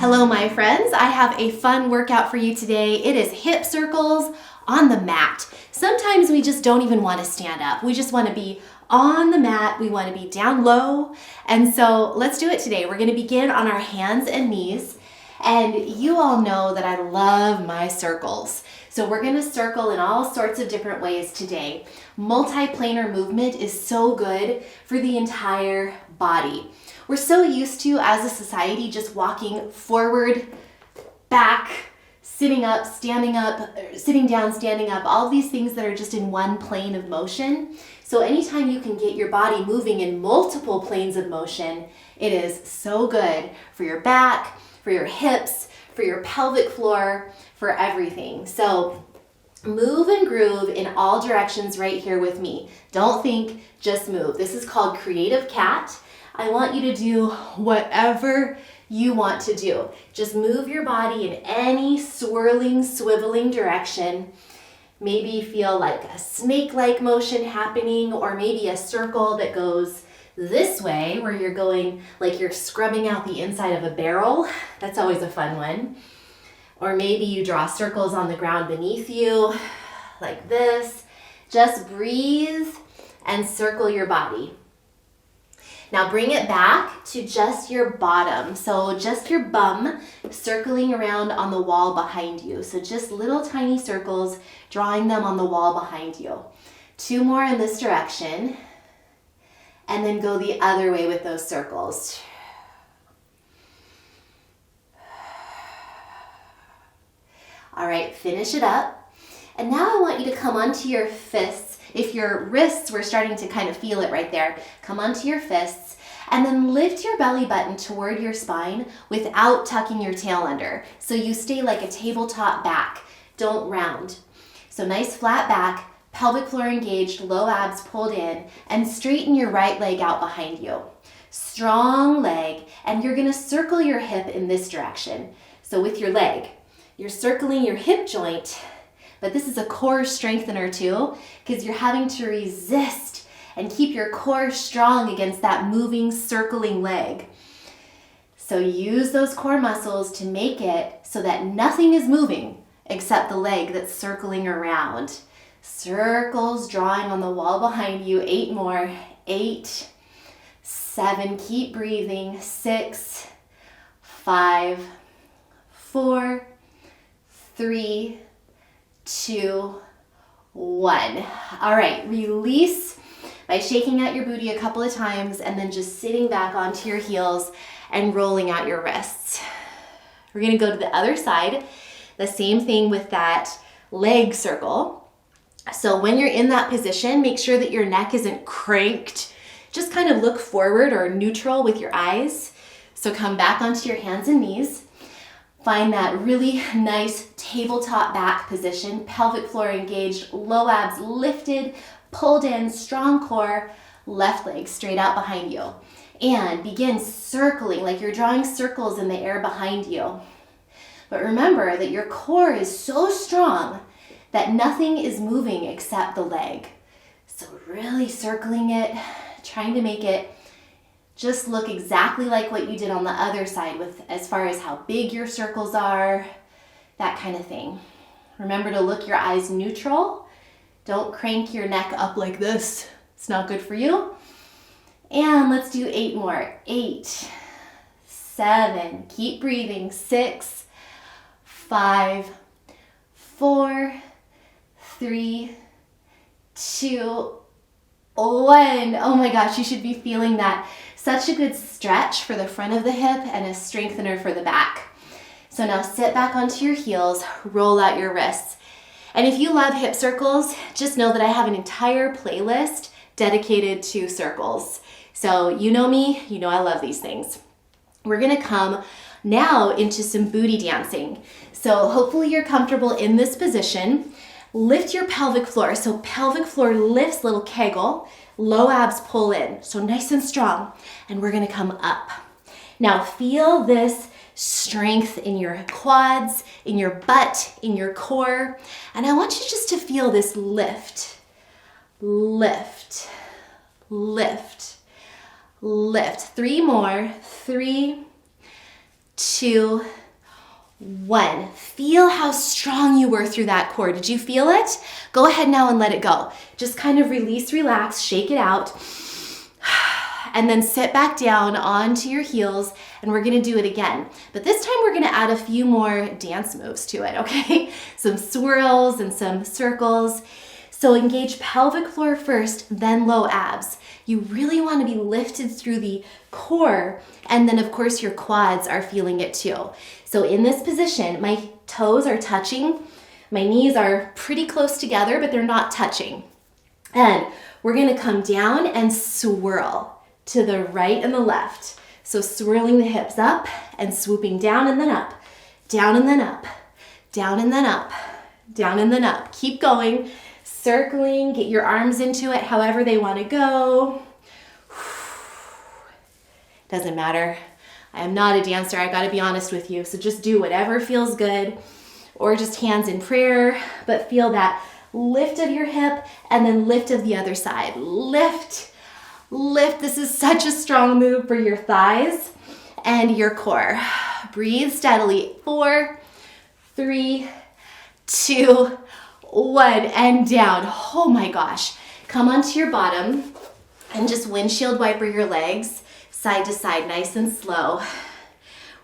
Hello, my friends. I have a fun workout for you today. It is hip circles on the mat. Sometimes we just don't even want to stand up. We just want to be on the mat. We want to be down low. And so let's do it today. We're going to begin on our hands and knees. And you all know that I love my circles. So we're going to circle in all sorts of different ways today. Multiplanar movement is so good for the entire body. We're so used to, as a society, just walking forward, back, sitting up, standing up, sitting down, standing up, all these things that are just in one plane of motion. So anytime you can get your body moving in multiple planes of motion, it is so good for your back, for your hips, for your pelvic floor, for everything. So move and groove in all directions right here with me. Don't think, just move. This is called Creative Cat. I want you to do whatever you want to do. Just move your body in any swirling, swiveling direction. Maybe feel like a snake-like motion happening, or maybe a circle that goes this way where you're going like you're scrubbing out the inside of a barrel. That's always a fun one. Or maybe you draw circles on the ground beneath you like this. Just breathe and circle your body. Now bring it back to just your bottom. So just your bum circling around on the wall behind you. So just little tiny circles, drawing them on the wall behind you. 2 more in this direction. And then go the other way with those circles. All right, finish it up. And now I want you to come onto your fists. If your wrists were starting to kind of feel it right there, come onto your fists and then lift your belly button toward your spine without tucking your tail under. So you stay like a tabletop back. Don't round. So nice flat back, pelvic floor engaged, low abs pulled in, and straighten your right leg out behind you. Strong leg, and you're gonna circle your hip in this direction. So with your leg, you're circling your hip joint, but this is a core strengthener too, because you're having to resist and keep your core strong against that moving, circling leg. So use those core muscles to make it so that nothing is moving except the leg that's circling around. Circles drawing on the wall behind you. 8 more. 8, 7, keep breathing. 6, 5, 4, 3, 2, 1. All right, release by shaking out your booty a couple of times and then just sitting back onto your heels and rolling out your wrists. We're gonna go to the other side. The same thing with that leg circle. So when you're in that position, make sure that your neck isn't cranked. Just kind of look forward or neutral with your eyes. So come back onto your hands and knees. Find that really nice tabletop back position, pelvic floor engaged, low abs lifted, pulled in, strong core, left leg straight out behind you. And begin circling like you're drawing circles in the air behind you. But remember that your core is so strong that nothing is moving except the leg. So really circling it, trying to make it just look exactly like what you did on the other side with as far as how big your circles are, that kind of thing. Remember to look your eyes neutral. Don't crank your neck up like this. It's not good for you. And let's do 8 more. 8, 7, keep breathing. 6, 5, 4, 3, 2, 1. Oh my gosh, you should be feeling that. Such a good stretch for the front of the hip and a strengthener for the back. So now sit back onto your heels, roll out your wrists. And if you love hip circles, just know that I have an entire playlist dedicated to circles. So you know me, you know I love these things. We're gonna come now into some booty dancing. So hopefully you're comfortable in this position. Lift your pelvic floor. So pelvic floor lifts, little kegel. Low abs pull in. So nice and strong. And we're gonna come up. Now feel this strength in your quads, in your butt, in your core. And I want you just to feel this lift, lift, lift, lift. 3 more. 3, 2, 1. Feel how strong you were through that core. Did you feel it? Go ahead now and let it go. Just kind of release, relax, shake it out. And then sit back down onto your heels, and we're gonna do it again. But this time we're gonna add a few more dance moves to it, okay? Some swirls and some circles. So engage pelvic floor first, then low abs. You really wanna be lifted through the core, and then of course your quads are feeling it too. So in this position, my toes are touching, my knees are pretty close together, but they're not touching. And we're gonna come down and swirl to the right and the left. So swirling the hips up and swooping down and then up, down and then up, down and then up, down and then up. Keep going, circling, get your arms into it however they want to go. Doesn't matter. I am not a dancer, I gotta be honest with you. So just do whatever feels good, or just hands in prayer, but feel that lift of your hip and then lift of the other side. Lift. Lift. This is such a strong move for your thighs and your core. Breathe steadily. 4, 3, 2, 1, and down. Oh my gosh. Come onto your bottom and just windshield wiper your legs side to side, nice and slow.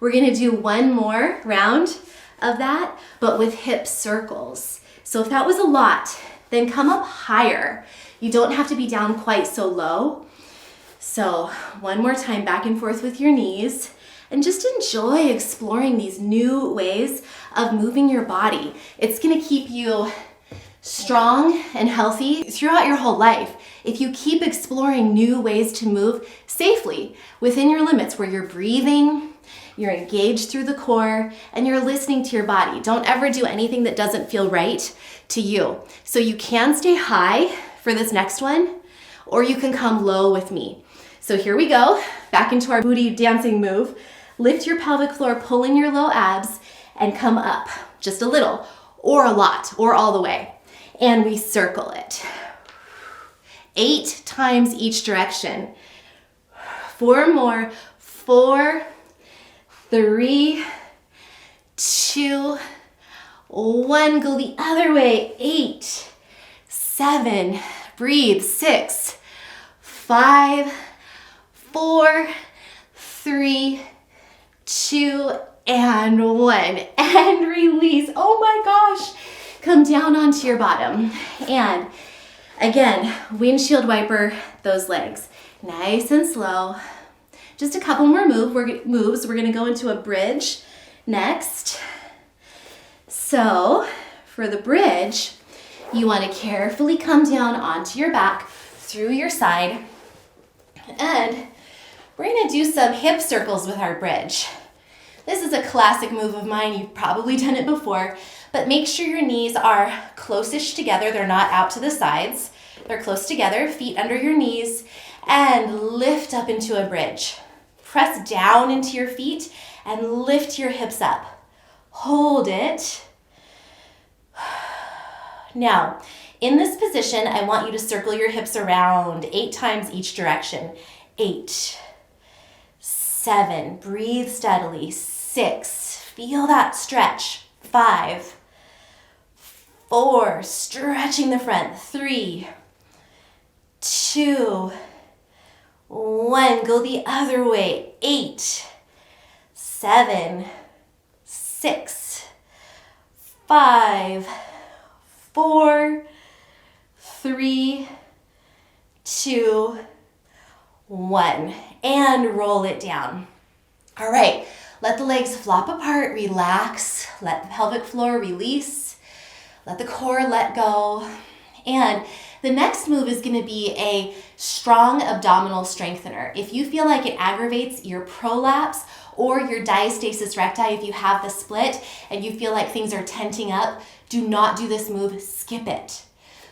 We're gonna do one more round of that, but with hip circles. So if that was a lot, then come up higher. You don't have to be down quite so low. So one more time, back and forth with your knees, and just enjoy exploring these new ways of moving your body. It's gonna keep you strong and healthy throughout your whole life if you keep exploring new ways to move safely within your limits, where you're breathing, you're engaged through the core, and you're listening to your body. Don't ever do anything that doesn't feel right to you. So you can stay high for this next one, or you can come low with me. So here we go, back into our booty dancing move. Lift your pelvic floor, pull in your low abs, and come up just a little, or a lot, or all the way. And we circle it. 8 times each direction. 4 more. 4, 3, 2, 1. Go the other way. 8, 7, breathe. 6, 5, 4, 3, 2, and 1. And release. Oh my gosh. Come down onto your bottom. And again, windshield wiper those legs. Nice and slow. Just a couple more moves. We're gonna go into a bridge next. So for the bridge, you wanna carefully come down onto your back through your side. And we're gonna do some hip circles with our bridge. This is a classic move of mine. You've probably done it before, but make sure your knees are close-ish together. They're not out to the sides. They're close together, feet under your knees, and lift up into a bridge. Press down into your feet and lift your hips up. Hold it. Now, in this position, I want you to circle your hips around 8 times each direction. 8, 7, breathe steadily. 6, feel that stretch. 5, 4, stretching the front. 3, 2, 1, go the other way. 8, 7, 6, 5, 4, 3, 2, 1, and roll it down. All right, let the legs flop apart, relax, let the pelvic floor release, let the core let go. And the next move is gonna be a strong abdominal strengthener. If you feel like it aggravates your prolapse or your diastasis recti, if you have the split and you feel like things are tenting up, do not do this move, skip it.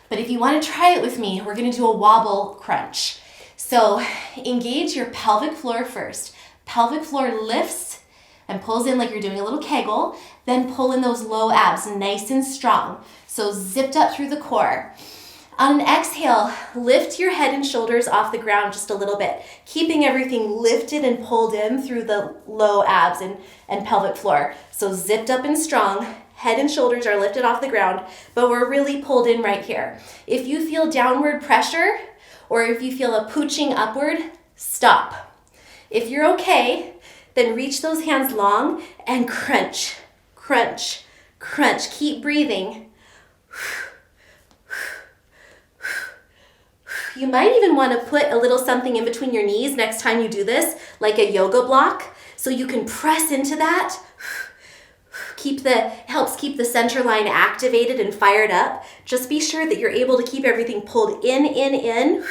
But if you wanna try it with me, we're gonna do a wobble crunch. So engage your pelvic floor first. Pelvic floor lifts and pulls in like you're doing a little kegel, then pull in those low abs, nice and strong. So zipped up through the core. On an exhale, lift your head and shoulders off the ground just a little bit, keeping everything lifted and pulled in through the low abs and pelvic floor. So zipped up and strong, head and shoulders are lifted off the ground, but we're really pulled in right here. If you feel downward pressure, or if you feel a pooching upward, stop. If you're okay, then reach those hands long and crunch, crunch, crunch. Keep breathing. You might even want to put a little something in between your knees next time you do this, like a yoga block, so you can press into that. Helps keep the center line activated and fired up. Just be sure that you're able to keep everything pulled in.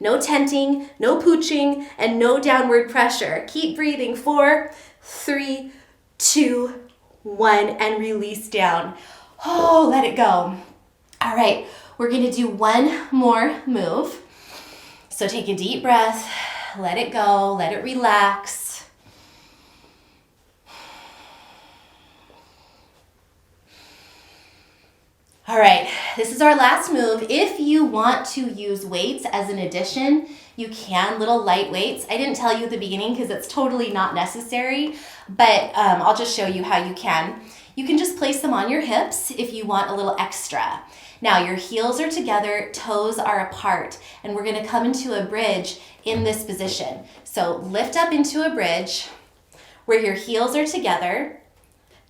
No tenting, no pooching, and no downward pressure. Keep breathing. 4, 3, 2, 1, and release down. Oh, let it go. All right, we're gonna do one more move. So take a deep breath, let it go, let it relax. All right, this is our last move. If you want to use weights as an addition, you can, little light weights. I didn't tell you at the beginning because it's totally not necessary, but I'll just show you how you can. You can just place them on your hips if you want a little extra. Now your heels are together, toes are apart, and we're gonna come into a bridge in this position. So lift up into a bridge where your heels are together,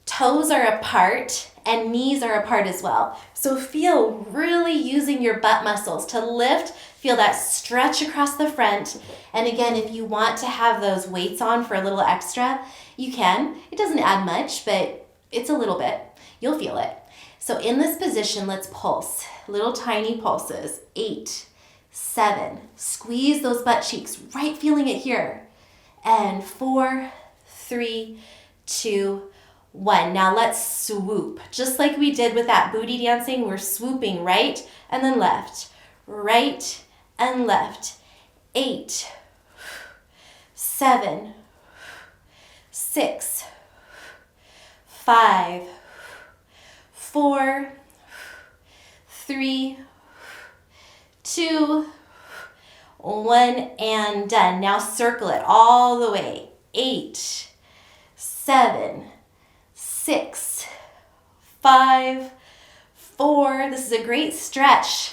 toes are apart, and knees are apart as well. So feel really using your butt muscles to lift, feel that stretch across the front. And again, if you want to have those weights on for a little extra, you can. It doesn't add much, but it's a little bit. You'll feel it. So in this position, let's pulse. Little tiny pulses. 8, 7. Squeeze those butt cheeks, right feeling it here. And 4, 3, 2, 1. Now let's swoop. Just like we did with that booty dancing, we're swooping right and then left. Right and left. 8, 7, 6, 5, 4, 3, 2, 1, and done. Now circle it all the way. 8, 7, 6, 5, 4. This is a great stretch.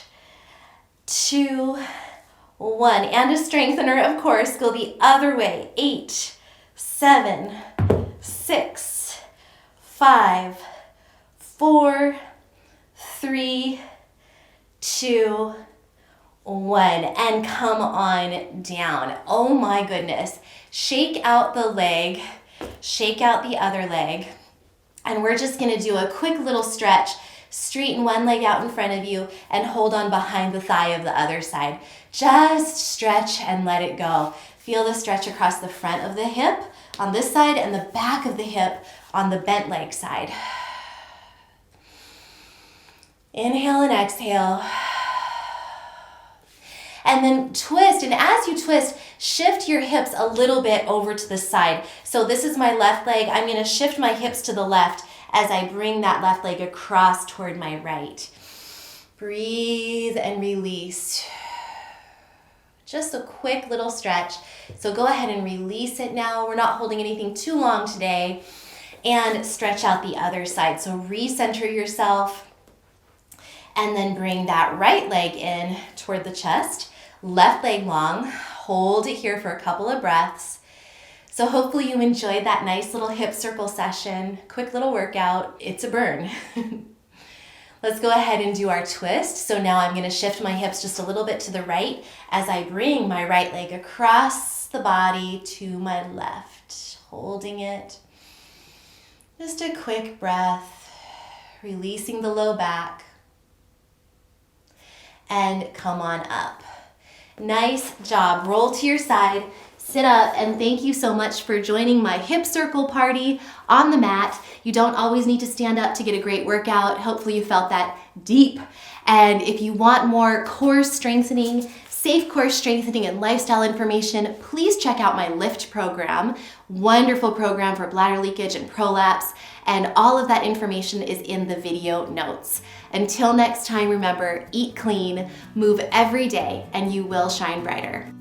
2, 1. And a strengthener, of course, go the other way. 8, 7, 6, 5, 4, 3, 2, 1. And come on down. Oh my goodness. Shake out the leg. Shake out the other leg. And we're just going to do a quick little stretch. Straighten one leg out in front of you and hold on behind the thigh of the other side. Just stretch and let it go. Feel the stretch across the front of the hip on this side and the back of the hip on the bent leg side. Inhale and exhale. And then twist, and as you twist, shift your hips a little bit over to the side. So this is my left leg. I'm going to shift my hips to the left as I bring that left leg across toward my right. Breathe and release. Just a quick little stretch. So go ahead and release it now. We're not holding anything too long today. And stretch out the other side. So recenter yourself. And then bring that right leg in toward the chest. Left leg long. Hold it here for a couple of breaths. So hopefully you enjoyed that nice little hip circle session. Quick little workout. It's a burn. Let's go ahead and do our twist. So now I'm going to shift my hips just a little bit to the right as I bring my right leg across the body to my left. Holding it. Just a quick breath. Releasing the low back. And come on up. Nice job. Roll to your side, sit up, and thank you so much for joining my hip circle party on the mat. You don't always need to stand up to get a great workout. Hopefully you felt that deep. And if you want more core strengthening, safe core strengthening, and lifestyle information, please check out my LIFT program. Wonderful program for bladder leakage and prolapse. and all of that information is in the video notes. Until next time, remember, eat clean, move every day, and you will shine brighter.